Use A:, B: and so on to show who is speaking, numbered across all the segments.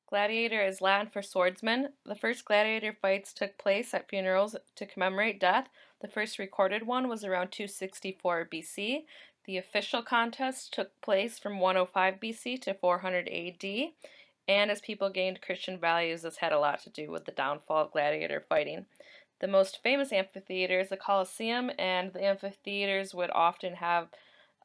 A: Gladiator is Latin for swordsman. The first gladiator fights took place at funerals to commemorate death. The first recorded one was around 264 BC. The official contest took place from 105 BC to 400 AD. And as people gained Christian values, this had a lot to do with the downfall of gladiator fighting. The most famous amphitheater is the Colosseum, and the amphitheaters would often have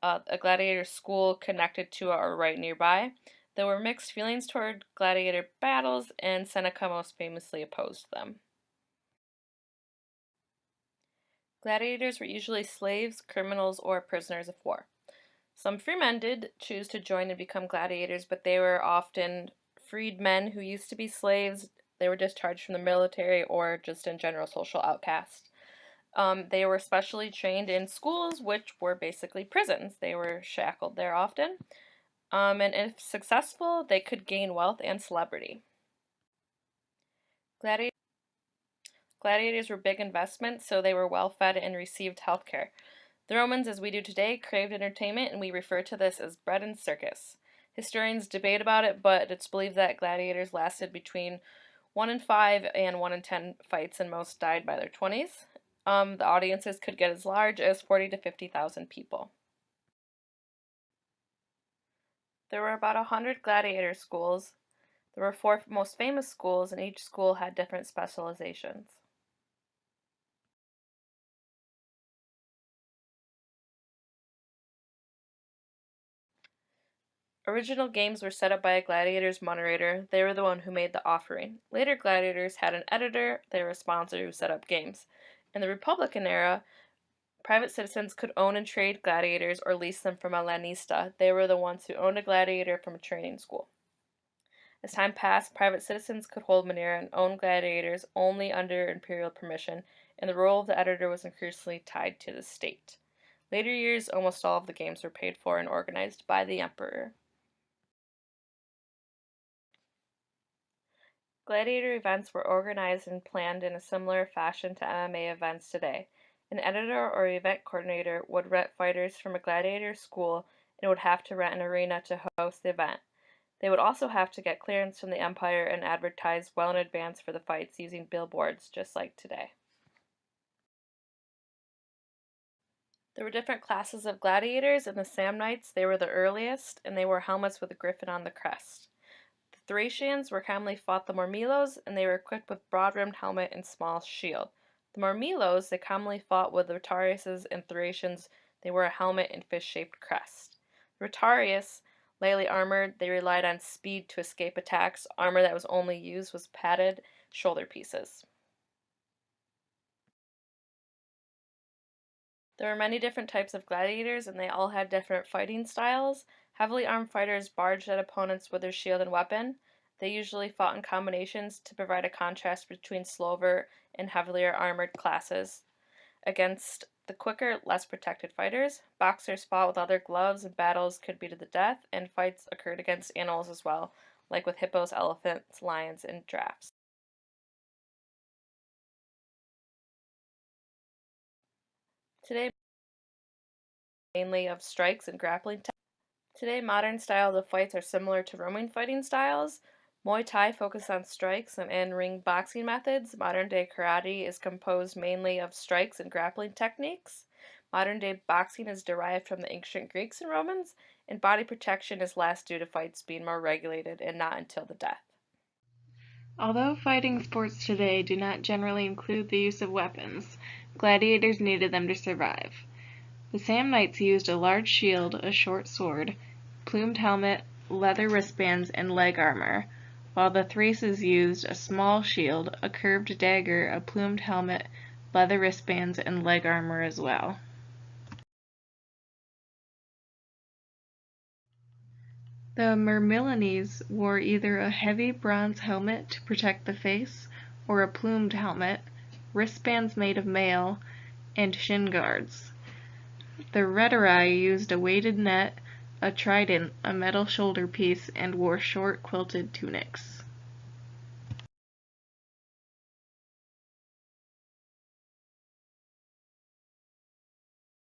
A: a gladiator school connected to it or right nearby. There were mixed feelings toward gladiator battles, and Seneca most famously opposed them. Gladiators were usually slaves, criminals, or prisoners of war. Some free men did choose to join and become gladiators, but they were often freed men who used to be slaves. They were discharged from the military or just in general social outcasts. They were specially trained in schools, which were basically prisons. They were shackled there often. And if successful, they could gain wealth and celebrity. Gladiators were big investments, so they were well fed and received health care. The Romans, as we do today, craved entertainment, and we refer to this as bread and circus. Historians debate about it, but it's believed that gladiators lasted between 1 in 5 and 1 in 10 fights, and most died by their 20s. The audiences could get as large as 40 to 50,000 people. There were about 100 gladiator schools. There were 4 most famous schools, and each school had different specializations. Original games were set up by a gladiator's moderator. They were the one who made the offering. Later gladiators had an editor. They were a sponsor who set up games. In the Republican era, private citizens could own and trade gladiators or lease them from a lanista. They were the ones who owned a gladiator from a training school. As time passed, private citizens could hold manera and own gladiators only under imperial permission, and the role of the editor was increasingly tied to the state. Later years, almost all of the games were paid for and organized by the emperor. Gladiator events were organized and planned in a similar fashion to MMA events today. An editor or event coordinator would rent fighters from a gladiator school and would have to rent an arena to host the event. They would also have to get clearance from the empire and advertise well in advance for the fights using billboards, just like today. There were different classes of gladiators. In the Samnites, they were the earliest, and they wore helmets with a griffin on the crest. The Thracians were commonly fought the Mormillos, and they were equipped with broad-rimmed helmet and small shield. The Mormillos, they commonly fought with the Rotariuses, and Thracians, they wore a helmet and fish-shaped crest. The Rotarius, lightly armored, they relied on speed to escape attacks. Armor that was only used was padded shoulder pieces. There were many different types of gladiators, and they all had different fighting styles. Heavily armed fighters barged at opponents with their shield and weapon. They usually fought in combinations to provide a contrast between slower and heavier armored classes against the quicker, less protected fighters. Boxers fought with other gloves, and battles could be to the death, and fights occurred against animals as well, like with hippos, elephants, lions, and giraffes. Today, mainly of strikes and grappling techniques. Today, modern styles of fights are similar to Roman fighting styles. Muay Thai focuses on strikes and in-ring boxing methods. Modern-day karate is composed mainly of strikes and grappling techniques. Modern-day boxing is derived from the ancient Greeks and Romans, and body protection is less due to fights being more regulated and not until the death.
B: Although fighting sports today do not generally include the use of weapons, gladiators needed them to survive. The Samnites used a large shield, a short sword, plumed helmet, leather wristbands, and leg armor, while the Thraces used a small shield, a curved dagger, a plumed helmet, leather wristbands, and leg armor as well. The Mirmillones wore either a heavy bronze helmet to protect the face, or a plumed helmet, wristbands made of mail, and shin guards. The Rhetori used a weighted net, a trident, a metal shoulder piece, and wore short quilted tunics.